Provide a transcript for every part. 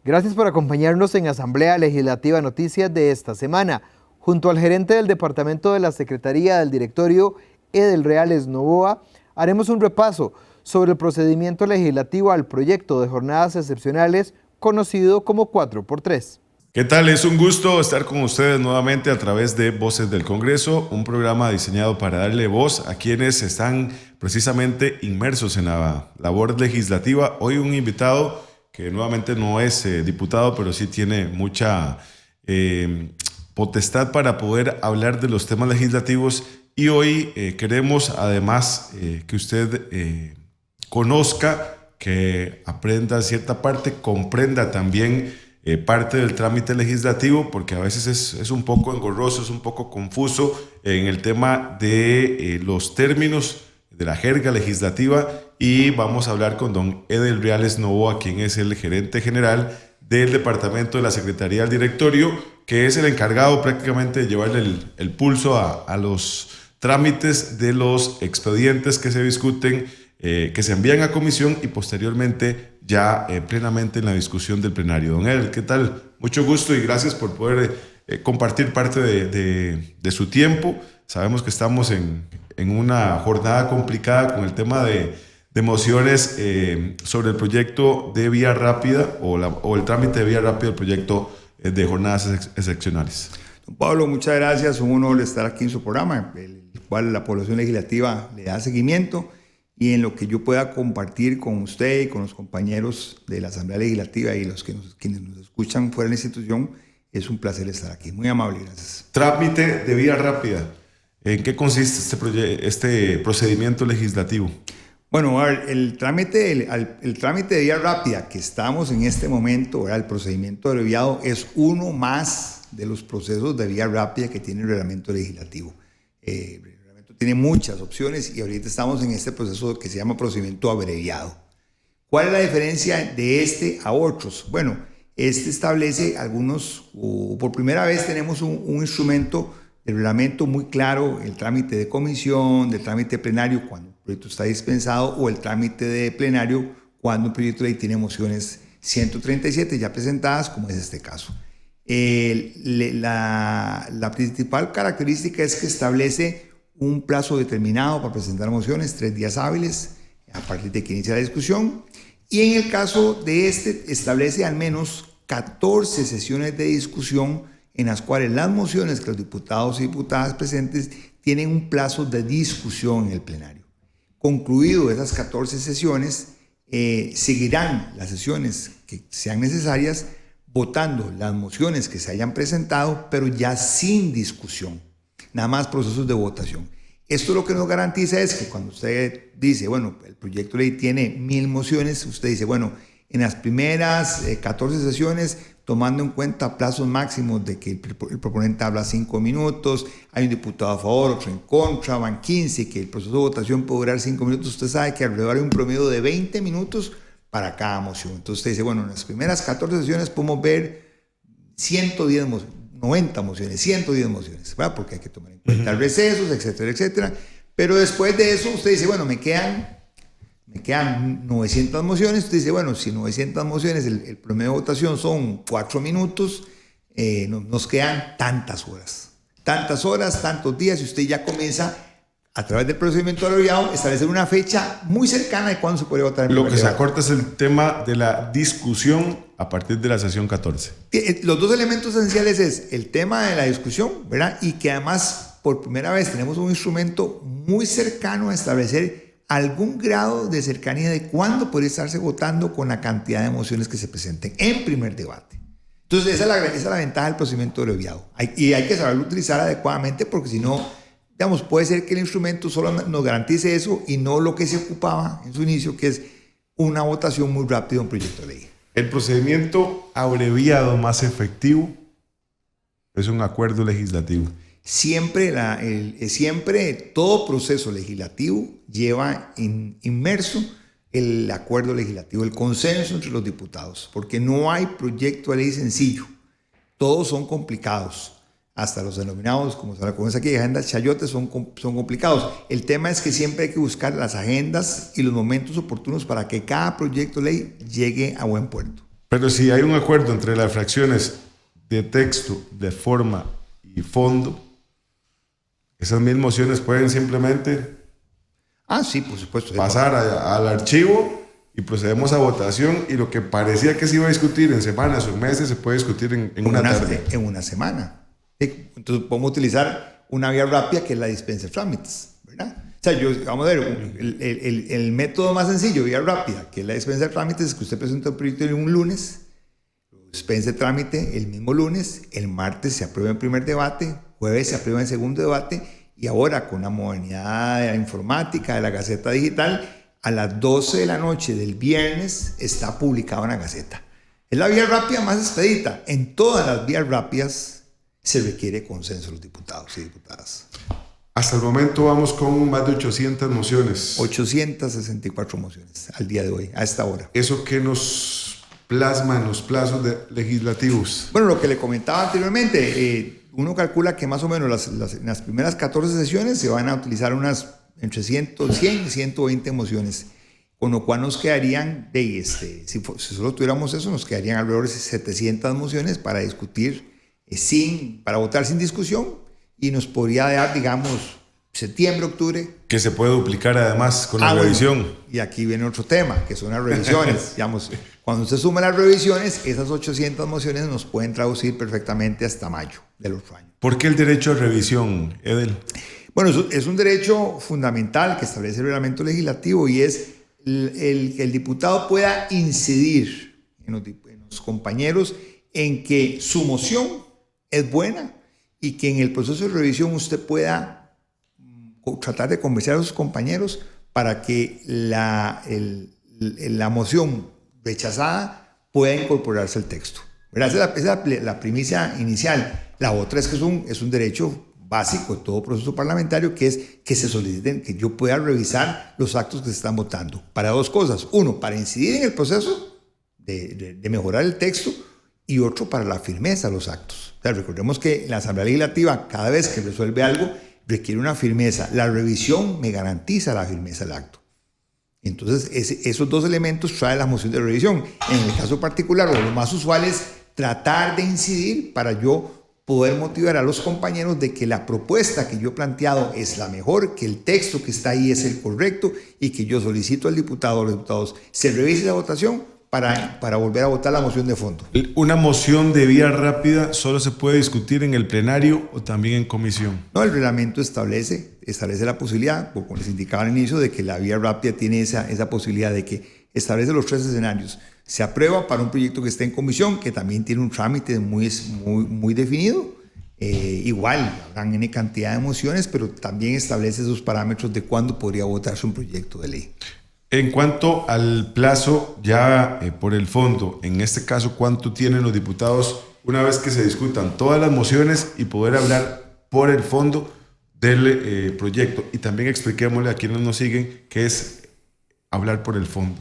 Gracias por acompañarnos en Asamblea Legislativa Noticias de esta semana. Junto al gerente del Departamento de la Secretaría del Directorio, Edel Reales Novoa, haremos un repaso sobre el procedimiento legislativo al proyecto de jornadas excepcionales conocido como 4x3. ¿Qué tal? Es un gusto estar con ustedes nuevamente a través de Voces del Congreso, un programa diseñado para darle voz a quienes están precisamente inmersos en la labor legislativa. Hoy un invitado que nuevamente no es diputado, pero sí tiene mucha potestad para poder hablar de los temas legislativos, y hoy queremos además que usted conozca, que aprenda cierta parte, comprenda también parte del trámite legislativo, porque a veces es un poco engorroso, es un poco confuso en el tema de los términos de la jerga legislativa, y vamos a hablar con don Edel Reales Novoa, quien es el gerente general del Departamento de la Secretaría del Directorio, que es el encargado prácticamente de llevarle el pulso a los trámites de los expedientes que se discuten, que se envían a comisión y posteriormente ya plenamente en la discusión del plenario. Don Edel, ¿qué tal? Mucho gusto y gracias por poder compartir parte de su tiempo. Sabemos que estamos en una jornada complicada con el tema de mociones sobre el proyecto de vía rápida o el trámite de vía rápida del proyecto de jornadas excepcionales. Don Pablo, muchas gracias. Un honor estar aquí en su programa, el cual la población legislativa le da seguimiento, y en lo que yo pueda compartir con usted y con los compañeros de la Asamblea Legislativa y quienes nos escuchan fuera de la institución, es un placer estar aquí. Muy amable, gracias. Trámite de vía rápida. ¿En qué consiste este procedimiento legislativo? Bueno, el trámite de vía rápida que estamos en este momento, el procedimiento abreviado, es uno más de los procesos de vía rápida que tiene el reglamento legislativo. El reglamento tiene muchas opciones y ahorita estamos en este proceso que se llama procedimiento abreviado. ¿Cuál es la diferencia de este a otros? Bueno, este establece por primera vez tenemos un instrumento del reglamento muy claro, el trámite de comisión, del trámite plenario cuando el proyecto está dispensado, o el trámite de plenario cuando un proyecto de ley tiene mociones 137 ya presentadas, como es este caso. La principal característica es que establece un plazo determinado para presentar mociones, 3 días hábiles, a partir de que inicia la discusión, y en el caso de establece al menos 14 sesiones de discusión en las cuales las mociones que los diputados y diputadas presentes tienen un plazo de discusión en el plenario. Concluido esas 14 sesiones, seguirán las sesiones que sean necesarias votando las mociones que se hayan presentado, pero ya sin discusión, nada más procesos de votación. Esto lo que nos garantiza es que cuando usted dice, bueno, el proyecto de ley tiene 1000 mociones, usted dice, bueno, en las primeras 14 sesiones, tomando en cuenta plazos máximos de que el proponente habla 5 minutos, hay un diputado a favor, otro en contra, van 15, que el proceso de votación puede durar 5 minutos, usted sabe que alrededor hay un promedio de 20 minutos para cada moción. Entonces usted dice, bueno, en las primeras 14 sesiones podemos ver 110 mociones, 90 mociones, 110 mociones, ¿verdad? Porque hay que tomar en cuenta recesos, etcétera, etcétera. Pero después de eso usted dice, bueno, me quedan 900 mociones. Usted dice, bueno, si 900 mociones, el promedio de votación son 4 minutos, nos quedan tantas horas, tantos días, y usted ya comienza a través del procedimiento abreviado establecer una fecha muy cercana de cuándo se puede votar. Lo que se acorta es el tema de la discusión a partir de la sesión 14. Los dos elementos esenciales es el tema de la discusión, ¿verdad? Y que además por primera vez tenemos un instrumento muy cercano a establecer algún grado de cercanía de cuándo podría estarse votando con la cantidad de mociones que se presenten en primer debate. Entonces esa es la ventaja del procedimiento abreviado. Y hay que saberlo utilizar adecuadamente, porque si no, digamos, puede ser que el instrumento solo nos garantice eso y no lo que se ocupaba en su inicio, que es una votación muy rápida de un proyecto de ley. El procedimiento abreviado más efectivo es un acuerdo legislativo. Siempre todo proceso legislativo lleva inmerso el acuerdo legislativo, el consenso entre los diputados, porque no hay proyecto de ley sencillo, todos son complicados. Hasta los denominados, como se conoce aquí, agendas chayotes, son complicados. El tema es que siempre hay que buscar las agendas y los momentos oportunos para que cada proyecto de ley llegue a buen puerto. Pero si hay un acuerdo entre las fracciones de texto, de forma y fondo, esas mismas mociones pueden simplemente Sí, por supuesto. pasar al archivo y procedemos a votación, y lo que parecía que se iba a discutir en semanas o en meses se puede discutir en una tarde. En una semana. Entonces podemos utilizar una vía rápida que es la dispensa de trámites, ¿verdad? O sea, vamos a ver, el método más sencillo, vía rápida, que es la dispensa de trámites, es que usted presenta un proyecto un lunes, dispensa de trámite el mismo lunes, el martes se aprueba el primer debate, jueves se aprueba el segundo debate, y ahora con la modernidad de la informática, de la Gaceta Digital, a las 12 de la noche del viernes está publicado en la Gaceta. Es la vía rápida más expedita. En todas las vías rápidas se requiere consenso de los diputados y diputadas. Hasta el momento vamos con más de 800 mociones. 864 mociones al día de hoy, a esta hora. ¿Eso qué nos plasma en los plazos legislativos? Bueno, lo que le comentaba anteriormente, uno calcula que más o menos en las primeras 14 sesiones se van a utilizar unas entre 100 y 120 mociones, con lo cual nos quedarían, si solo tuviéramos eso, nos quedarían alrededor de 700 mociones para discutir, para votar sin discusión, y nos podría dar, digamos, septiembre, octubre. Que se puede duplicar además con la revisión. Bueno, y aquí viene otro tema, que son las revisiones. Digamos, cuando usted suma las revisiones, esas 800 mociones nos pueden traducir perfectamente hasta mayo del otro año. ¿Por qué el derecho a revisión, Edel? Bueno, es un derecho fundamental que establece el reglamento legislativo, y es que el diputado pueda incidir en los compañeros en que su moción es buena, y que en el proceso de revisión usted pueda tratar de convencer a sus compañeros para que la moción rechazada pueda incorporarse al texto. ¿Verdad? Esa es la primicia inicial. La otra es que es un derecho básico de todo proceso parlamentario, que es que se soliciten, que yo pueda revisar los actos que se están votando. Para dos cosas. Uno, para incidir en el proceso de mejorar el texto, y otro, para la firmeza de los actos. O sea, recordemos que la Asamblea Legislativa, cada vez que resuelve algo, requiere una firmeza. La revisión me garantiza la firmeza del acto. Entonces, esos dos elementos trae la moción de revisión. En el caso particular, o lo más usual, es tratar de incidir para yo poder motivar a los compañeros de que la propuesta que yo he planteado es la mejor, que el texto que está ahí es el correcto, y que yo solicito al diputado o a los diputados se revise la votación para volver a votar la moción de fondo. ¿Una moción de vía rápida solo se puede discutir en el plenario o también en comisión? No, el reglamento establece la posibilidad, como les indicaba al inicio, de que la vía rápida tiene esa posibilidad de que establece los tres escenarios. Se aprueba para un proyecto que esté en comisión, que también tiene un trámite muy definido. Igual, habrán N cantidad de mociones, pero también establece esos parámetros de cuándo podría votarse un proyecto de ley. En cuanto al plazo ya por el fondo, en este caso, ¿cuánto tienen los diputados una vez que se discutan todas las mociones y poder hablar por el fondo del proyecto? Y también expliquémosle a quienes nos siguen qué es hablar por el fondo.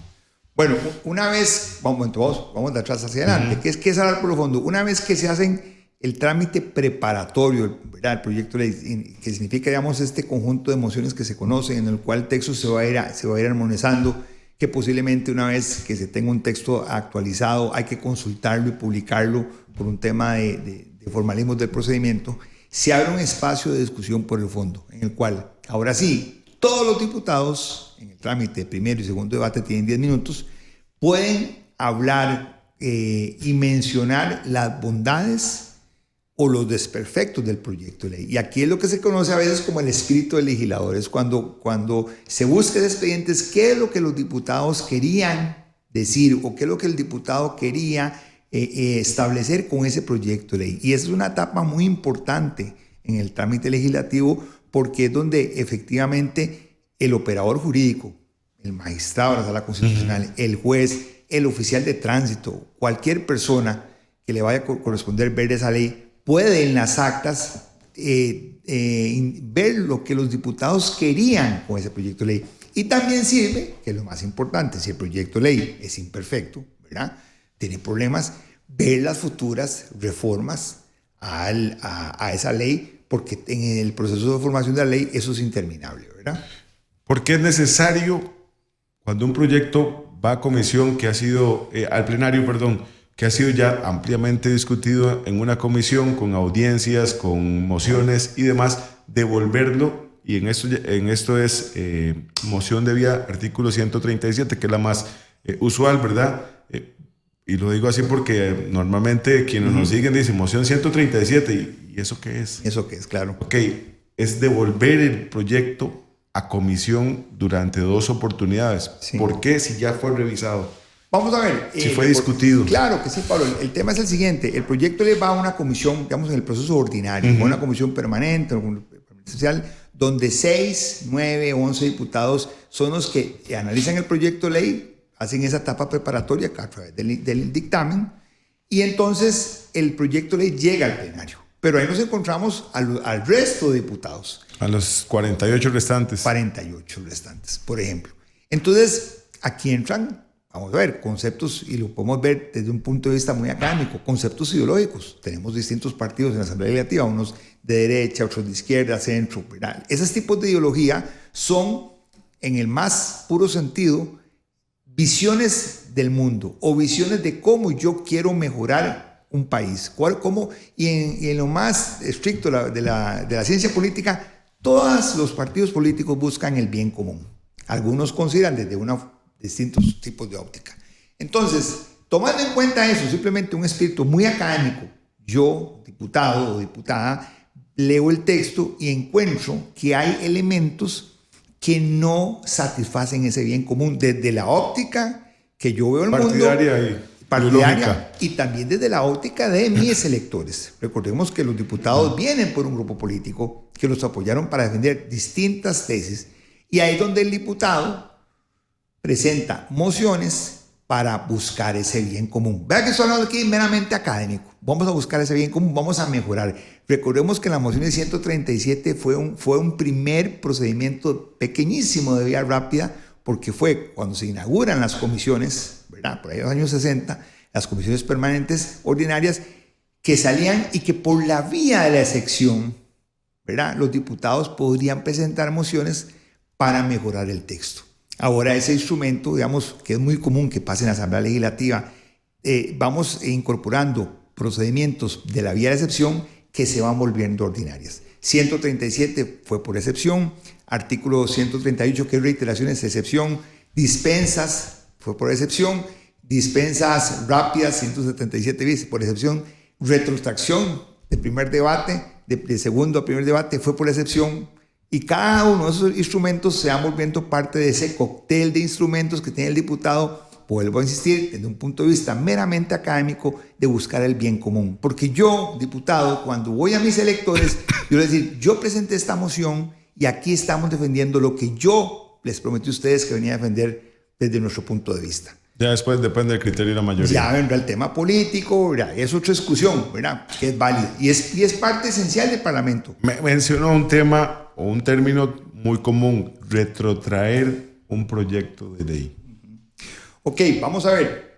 Bueno, una vez, vamos de atrás hacia adelante, ¿qué es hablar por el fondo? Una vez que se hacen el trámite preparatorio, ¿verdad?, el proyecto de ley, que significa, digamos, este conjunto de mociones que se conocen, en el cual el texto se va a ir armonizando, que posiblemente una vez que se tenga un texto actualizado hay que consultarlo y publicarlo por un tema de formalismos del procedimiento, se abre un espacio de discusión por el fondo, en el cual, ahora sí, todos los diputados, en el trámite de primero y segundo debate, tienen 10 minutos, pueden hablar y mencionar las bondades o los desperfectos del proyecto de ley. Y aquí es lo que se conoce a veces como el espíritu del legislador. Es cuando se busca ese expediente, es qué es lo que los diputados querían decir o qué es lo que el diputado quería establecer con ese proyecto de ley. Y esa es una etapa muy importante en el trámite legislativo, porque es donde efectivamente el operador jurídico, el magistrado de la Sala Constitucional, el juez, el oficial de tránsito, cualquier persona que le vaya a corresponder ver esa ley, puede en las actas ver lo que los diputados querían con ese proyecto de ley. Y también sirve, que es lo más importante, si el proyecto de ley es imperfecto, ¿verdad?, tiene problemas, ver las futuras reformas a esa ley, porque en el proceso de formación de la ley eso es interminable, ¿verdad? Porque es necesario, cuando un proyecto va a comisión, que ha sido, al plenario, perdón, que ha sido ya ampliamente discutido en una comisión con audiencias, con mociones y demás, devolverlo, y en esto es moción de vía artículo 137, que es la más usual, ¿verdad? Y lo digo así porque normalmente quienes nos siguen dicen moción 137, ¿y eso qué es? Eso que es, claro. Ok, es devolver el proyecto a comisión durante 2 oportunidades. Sí. ¿Por qué? Si ya fue revisado. Vamos a ver. Si fue discutido. Claro que sí, Pablo. El tema es el siguiente. El proyecto le va a una comisión, digamos, en el proceso ordinario, una comisión permanente, especial, donde 6, 9, 11 diputados son los que analizan el proyecto de ley, hacen esa etapa preparatoria a través del dictamen, y entonces el proyecto de ley llega al plenario. Pero ahí nos encontramos al resto de diputados. A los 48 restantes. 48 restantes, por ejemplo. Entonces, aquí entran, vamos a ver, conceptos, y lo podemos ver desde un punto de vista muy académico, conceptos ideológicos. Tenemos distintos partidos en la Asamblea Legislativa, unos de derecha, otros de izquierda, centro, ¿verdad? Esos tipos de ideología son, en el más puro sentido, visiones del mundo o visiones de cómo yo quiero mejorar un país. Y en lo más estricto de la ciencia política, todos los partidos políticos buscan el bien común. Algunos consideran desde distintos tipos de óptica. Entonces, tomando en cuenta eso, simplemente un espíritu muy académico, yo, diputado o diputada, leo el texto y encuentro que hay elementos que no satisfacen ese bien común desde la óptica que yo veo el mundo. Partidaria y también desde la óptica de mis electores. Recordemos que los diputados vienen por un grupo político que los apoyaron para defender distintas tesis, y ahí es donde el diputado presenta mociones para buscar ese bien común. Vea que estoy hablando aquí meramente académico. Vamos a buscar ese bien común, vamos a mejorar. Recordemos que la moción de 137 fue un primer procedimiento pequeñísimo de vía rápida, porque fue cuando se inauguran las comisiones, ¿verdad? Por ahí en los años 60, las comisiones permanentes ordinarias que salían, y que por la vía de la excepción, ¿verdad?, los diputados podrían presentar mociones para mejorar el texto. Ahora ese instrumento, digamos, que es muy común que pase en la Asamblea Legislativa, vamos incorporando procedimientos de la vía de excepción que se van volviendo ordinarias. 137 fue por excepción, artículo 138, que es reiteraciones de excepción, dispensas fue por excepción, dispensas rápidas 177 bis por excepción, retrotracción de primer debate, de segundo a primer debate fue por excepción, y cada uno de esos instrumentos se va volviendo parte de ese cóctel de instrumentos que tiene el diputado, vuelvo a insistir, desde un punto de vista meramente académico, de buscar el bien común. Porque yo, diputado, cuando voy a mis electores, yo les digo, yo presenté esta moción y aquí estamos defendiendo lo que yo les prometí a ustedes que venía a defender desde nuestro punto de vista. Ya después depende del criterio de la mayoría. Ya vendrá el tema político, ¿verdad? Es otra discusión, ¿verdad?, que es válida y es parte esencial del Parlamento. Mencionó un tema o un término muy común: retrotraer un proyecto de ley. Ok, vamos a ver.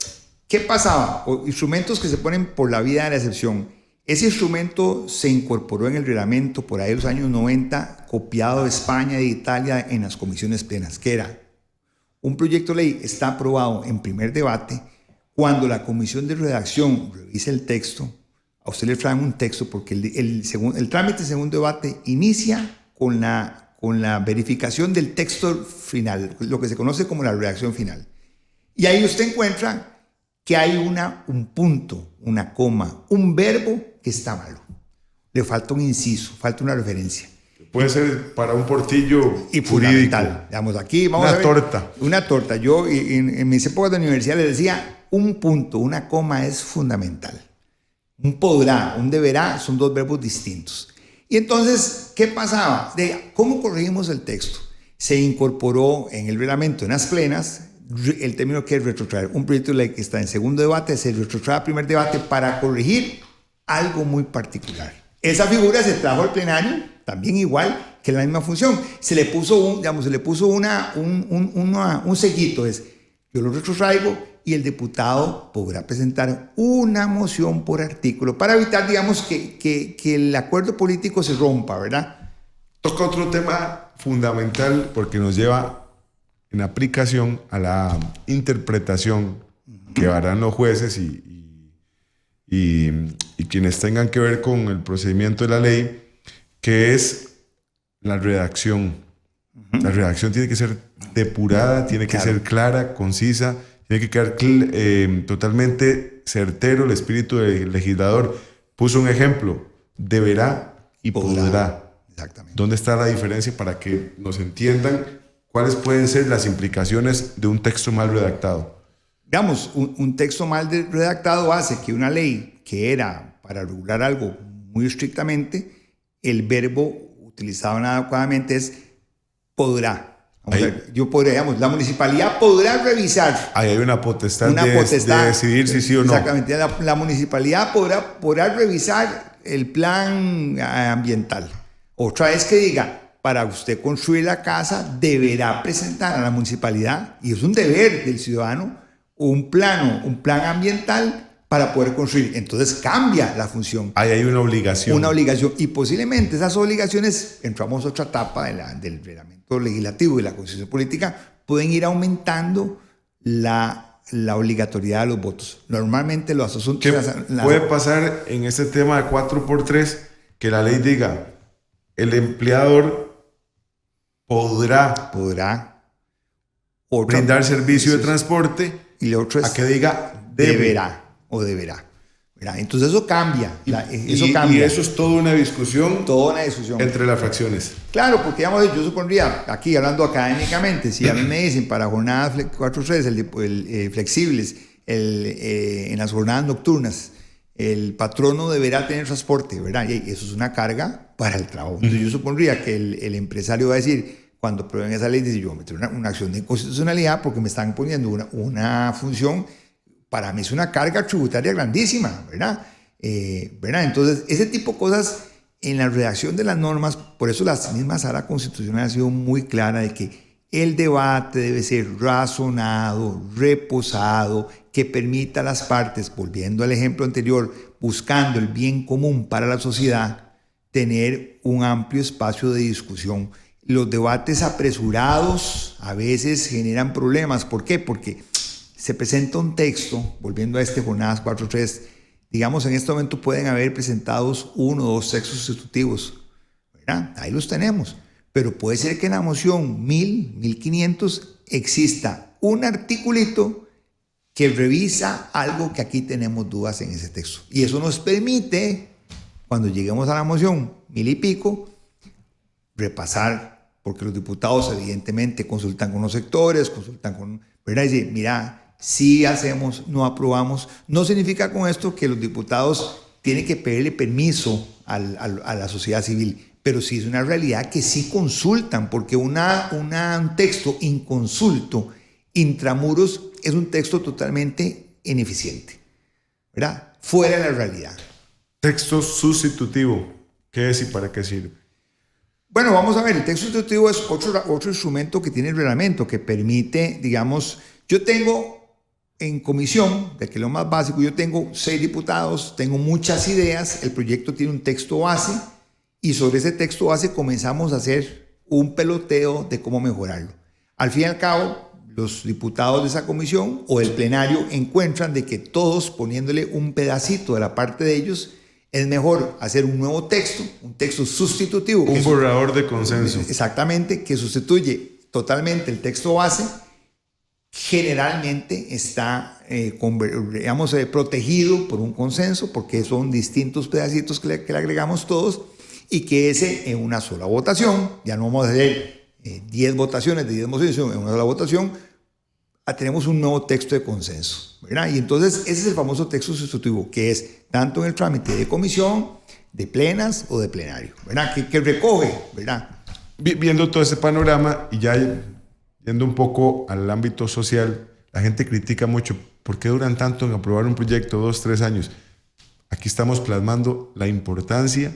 ¿Qué pasaba? Instrumentos que se ponen por la vía de la excepción. Ese instrumento se incorporó en el reglamento por ahí en los años 90, copiado de España y de Italia en las comisiones plenas, que era: un proyecto de ley está aprobado en primer debate. Cuando la comisión de redacción revisa el texto, a usted le traen un texto, porque el trámite de segundo debate inicia con la verificación del texto final, lo que se conoce como la redacción final. Y ahí usted encuentra que hay un punto, una coma, un verbo que está malo. Le falta un inciso, falta una referencia. Puede ser para un portillo y jurídico. Digamos, aquí vamos a ver. Torta. Una torta. Yo en mis épocas de universidad les decía, un punto, una coma es fundamental. Un podrá, un deberá son dos verbos distintos. Y entonces, ¿qué pasaba? ¿Cómo corregimos el texto? Se incorporó en el reglamento, en las plenas, el término que es retrotraer. Un proyecto de ley que está en segundo debate se retrotrae a primer debate para corregir algo muy particular. Esa figura se trajo al plenario, también igual que la misma función. Se le puso un sellito, yo lo retrotraigo y el diputado podrá presentar una moción por artículo para evitar, digamos, que el acuerdo político se rompa, ¿verdad? Toca otro tema fundamental porque nos lleva en aplicación a la interpretación que harán los jueces y y quienes tengan que ver con el procedimiento de la ley, que es la redacción. La redacción tiene que ser depurada, tiene que ser clara, concisa, tiene que quedar totalmente certero el espíritu del legislador. Puso un ejemplo, deberá y podrá. Exactamente. ¿Dónde está la diferencia para que nos entiendan cuáles pueden ser las implicaciones de un texto mal redactado? Digamos, un texto mal redactado hace que una ley que era para regular algo muy estrictamente, el verbo utilizado inadecuadamente es podrá. Yo podría, digamos, la municipalidad podrá revisar. Ahí hay una potestad, de decidir si sí o no. Exactamente. La municipalidad podrá revisar el plan ambiental. Otra vez que diga, para usted construir la casa, deberá presentar a la municipalidad, y es un deber del ciudadano, un plan ambiental para poder construir. Entonces cambia la función. Ahí hay una obligación. Una obligación. Y posiblemente esas obligaciones, entramos a otra etapa del reglamento legislativo y la constitución política, pueden ir aumentando la obligatoriedad de los votos. Normalmente los asuntos... Puede pasar en este tema de 4x3 que la ley diga, el empleador podrá brindar servicio de transporte, y lo otro es a que diga deberá. ¿Verdad? Entonces eso cambia. Y eso es toda una discusión entre las fracciones. Claro, porque digamos, yo supondría, aquí hablando académicamente, si a mí me dicen para jornadas 4-3 flexibles, en las jornadas nocturnas, el patrono deberá tener transporte, ¿verdad? Y eso es una carga para el trabajo. Entonces yo supondría que el empresario va a decir, cuando aprueben esa ley, dice, yo voy a meter una acción de inconstitucionalidad porque me están poniendo una función. Para mí es una carga tributaria grandísima, ¿verdad? Entonces, ese tipo de cosas en la redacción de las normas, por eso la misma Sala Constitucional ha sido muy clara de que el debate debe ser razonado, reposado, que permita a las partes, volviendo al ejemplo anterior, buscando el bien común para la sociedad, tener un amplio espacio de discusión. Los debates apresurados a veces generan problemas. ¿Por qué? Porque se presenta un texto, volviendo a jornadas 4-3, digamos en este momento pueden haber presentados 1 o 2 textos sustitutivos, ¿verdad? Ahí los tenemos, pero puede ser que en la moción 1500 exista un articulito que revisa algo que aquí tenemos dudas en ese texto, y eso nos permite, cuando lleguemos a la moción 1000 y pico, repasar, porque los diputados evidentemente consultan con los sectores, consultan con, ¿verdad? Y decir, mira, si hacemos, no aprobamos. No significa con esto que los diputados tienen que pedirle permiso a la sociedad civil, pero sí es una realidad que sí consultan, porque un texto inconsulto, intramuros, es un texto totalmente ineficiente, ¿verdad? Fuera de la realidad. Texto sustitutivo, ¿qué es y para qué sirve? Bueno, vamos a ver, el texto sustitutivo es otro instrumento que tiene el reglamento, que permite, digamos, yo tengo en comisión, de que lo más básico, yo tengo 6 diputados, tengo muchas ideas, el proyecto tiene un texto base y sobre ese texto base comenzamos a hacer un peloteo de cómo mejorarlo. Al fin y al cabo, los diputados de esa comisión o el plenario encuentran de que todos poniéndole un pedacito de la parte de ellos, es mejor hacer un nuevo texto, un texto sustitutivo. Un borrador de consenso. Exactamente, que sustituye totalmente el texto base. Generalmente está protegido por un consenso, porque son distintos pedacitos que le agregamos todos, y que ese en una sola votación, ya no vamos a hacer 10 votaciones de 10 mociones, en una sola votación, tenemos un nuevo texto de consenso, ¿verdad? Y entonces ese es el famoso texto sustitutivo, que es tanto en el trámite de comisión, de plenas o de plenario, ¿verdad? Que recoge, ¿verdad? Viendo todo ese panorama y ya yendo un poco al ámbito social, la gente critica mucho, ¿por qué duran tanto en aprobar un proyecto, 2-3 años? Aquí estamos plasmando la importancia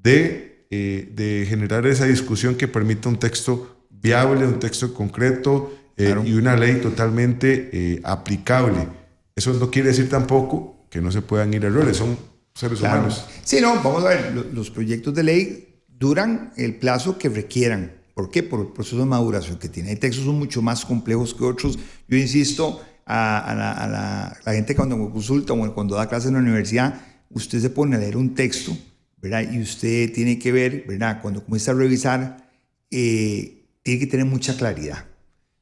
de generar esa discusión que permita un texto viable, un texto concreto, claro, y una ley totalmente aplicable. Eso no quiere decir tampoco que no se puedan ir errores, son seres humanos. Sí, no, vamos a ver, los proyectos de ley duran el plazo que requieran. ¿Por qué? Por el proceso de maduración que tiene. Hay textos son mucho más complejos que otros. Yo insisto, la gente cuando consulta o cuando da clases en la universidad, usted se pone a leer un texto, ¿verdad? Y usted tiene que ver, ¿verdad? Cuando comienza a revisar, tiene que tener mucha claridad.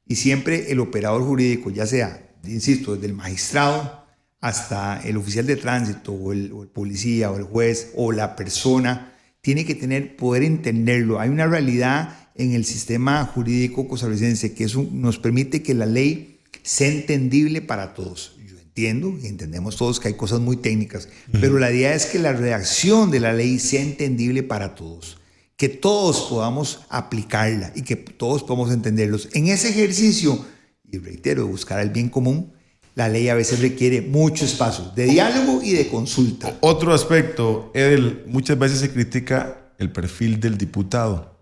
Y siempre el operador jurídico, ya sea, insisto, desde el magistrado hasta el oficial de tránsito o el policía o el juez o la persona, tiene que poder entenderlo. Hay una realidad en el sistema jurídico costarricense que eso nos permite que la ley sea entendible para todos. Yo entiendo y entendemos todos que hay cosas muy técnicas, pero la idea es que la redacción de la ley sea entendible para todos, que todos podamos aplicarla y que todos podamos entenderlos. En ese ejercicio, y reitero, de buscar el bien común, la ley a veces requiere mucho espacio de diálogo y de consulta. Otro aspecto, Edel, muchas veces se critica el perfil del diputado,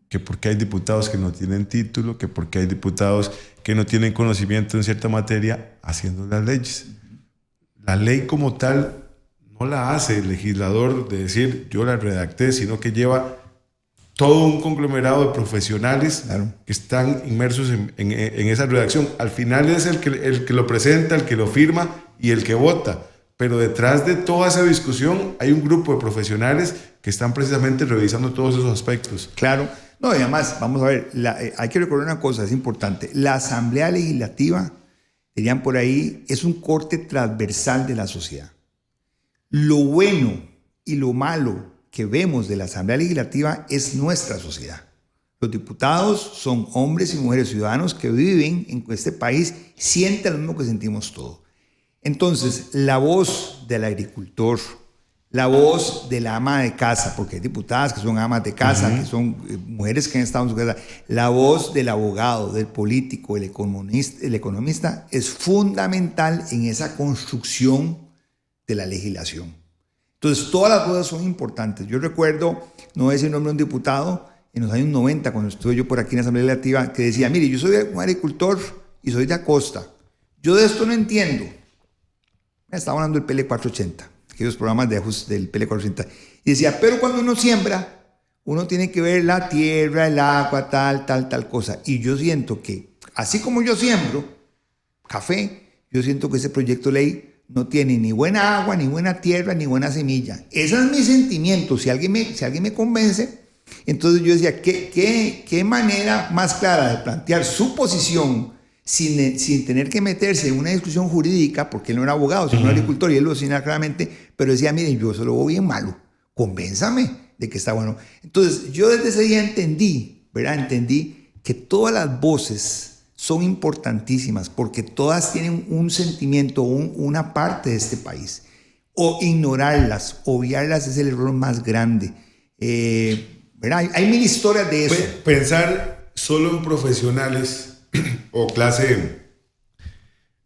que porque hay diputados que no tienen título, que porque hay diputados que no tienen conocimiento en cierta materia haciendo las leyes. La ley como tal no la hace el legislador de decir yo la redacté, sino que lleva todo un conglomerado de profesionales, claro, que están inmersos en esa redacción. Al final es el que lo presenta, el que lo firma y el que vota. Pero detrás de toda esa discusión hay un grupo de profesionales que están precisamente revisando todos esos aspectos. Claro. No, y además, vamos a ver, hay que recordar una cosa, es importante. La Asamblea Legislativa, dirían por ahí, es un corte transversal de la sociedad. Lo bueno y lo malo que vemos de la Asamblea Legislativa es nuestra sociedad. Los diputados son hombres y mujeres ciudadanos que viven en este país, sienten lo mismo que sentimos todos. Entonces, la voz del agricultor, la voz de la ama de casa, porque hay diputadas que son amas de casa, que son mujeres que han estado en su casa, la voz del abogado, del político, el economista es fundamental en esa construcción de la legislación. Entonces, todas las voces son importantes. Yo recuerdo, no voy a decir el nombre de un diputado, en los años 90, cuando estuve yo por aquí en la Asamblea Legislativa, que decía, mire, yo soy un agricultor y soy de Acosta. Yo de esto no entiendo. Estaba hablando del PL 480, aquellos programas de ajuste del PL 480. Y decía, pero cuando uno siembra, uno tiene que ver la tierra, el agua, tal cosa. Y yo siento que, así como yo siembro café, yo siento que ese proyecto de ley no tiene ni buena agua, ni buena tierra, ni buena semilla. Ese es mi sentimiento. Si alguien me convence, entonces yo decía, ¿qué manera más clara de plantear su posición sin tener que meterse en una discusión jurídica, porque él no era abogado, sino agricultor, y él lo decía claramente, pero decía, miren, yo se lo veo bien malo, convénzame de que está bueno. Entonces yo desde ese día entendí que todas las voces son importantísimas porque todas tienen un sentimiento, una parte de este país. O ignorarlas, obviarlas es el error más grande. Hay mil historias de eso. Pensar solo en profesionales o clase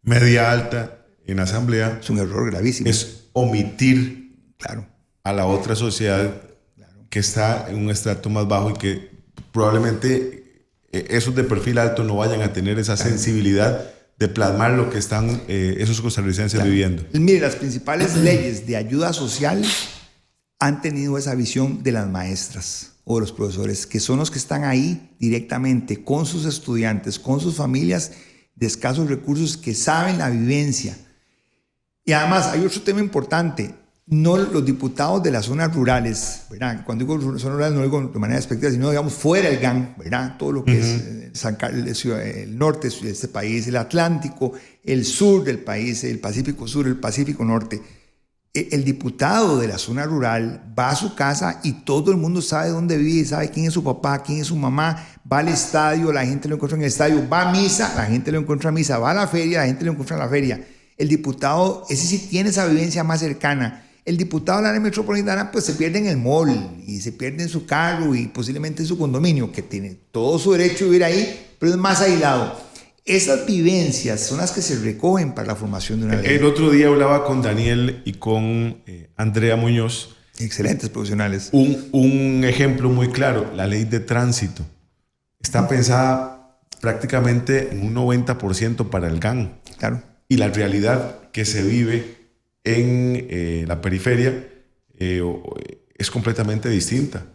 media alta en asamblea es un error gravísimo. Es omitir, claro, a la otra sociedad, claro, que está en un estrato más bajo y que probablemente esos de perfil alto no vayan a tener esa sensibilidad de plasmar lo que están esos costarricenses viviendo. Mire, las principales leyes de ayuda social han tenido esa visión de las maestras o de los profesores, que son los que están ahí directamente con sus estudiantes, con sus familias de escasos recursos, que saben la vivencia. Y además hay otro tema importante. No los diputados de las zonas rurales, ¿verdad? Cuando digo zonas rurales no digo de manera despectiva, sino digamos fuera del GAN, ¿verdad? Todo lo que es el norte de este país, el Atlántico, el sur del país, el Pacífico Sur, el Pacífico Norte. El diputado de la zona rural va a su casa y todo el mundo sabe dónde vive, sabe quién es su papá, quién es su mamá, va al estadio, la gente lo encuentra en el estadio, va a misa, la gente lo encuentra a misa, va a la feria, la gente lo encuentra en la feria. El diputado, ese sí tiene esa vivencia más cercana. El diputado de la área metropolitana pues se pierde en el mall y se pierde en su carro y posiblemente en su condominio, que tiene todo su derecho a vivir ahí, pero es más aislado. Esas vivencias son las que se recogen para la formación de una ley. El otro día hablaba con Daniel y con Andrea Muñoz. Excelentes profesionales. Un ejemplo muy claro, la ley de tránsito. Está pensada prácticamente en un 90% para el GAN. Claro. Y la realidad que se vive en la periferia es completamente distinta.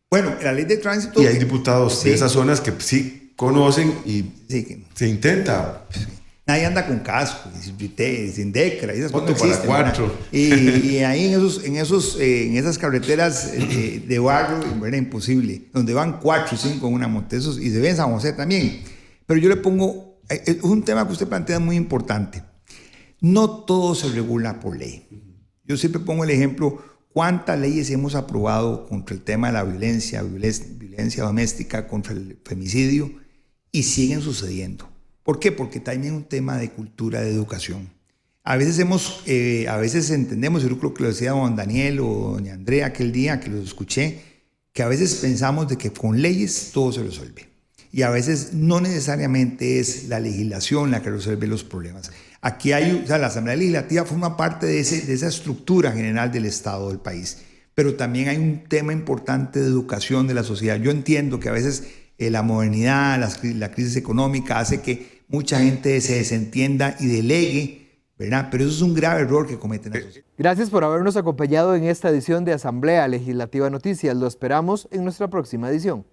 Bueno, la ley de tránsito... Y hay diputados de esas zonas que sí conocen y sí, se intenta. Nadie anda con casco, sin DECRA, y esas cosas no Moto para existen, cuatro. y ahí en esas carreteras de barrio, ¿verdad? Imposible, donde van 4 o 5 en una moto, y se ve en San José también. Pero yo le pongo, es un tema que usted plantea muy importante. No todo se regula por ley. Yo siempre pongo el ejemplo, ¿cuántas leyes hemos aprobado contra el tema de la violencia doméstica, contra el femicidio, y siguen sucediendo? ¿Por qué? Porque también es un tema de cultura, de educación. A veces entendemos, yo creo que lo decía don Daniel o doña Andrea aquel día que los escuché, que a veces pensamos de que con leyes todo se resuelve. Y a veces no necesariamente es la legislación la que resuelve los problemas. Aquí la Asamblea Legislativa forma parte de esa estructura general del Estado del país. Pero también hay un tema importante de educación de la sociedad. Yo entiendo que a veces la modernidad, la crisis económica hace que mucha gente se desentienda y delegue, ¿verdad? Pero eso es un grave error que cometen la sociedad. Gracias por habernos acompañado en esta edición de Asamblea Legislativa Noticias. Lo esperamos en nuestra próxima edición.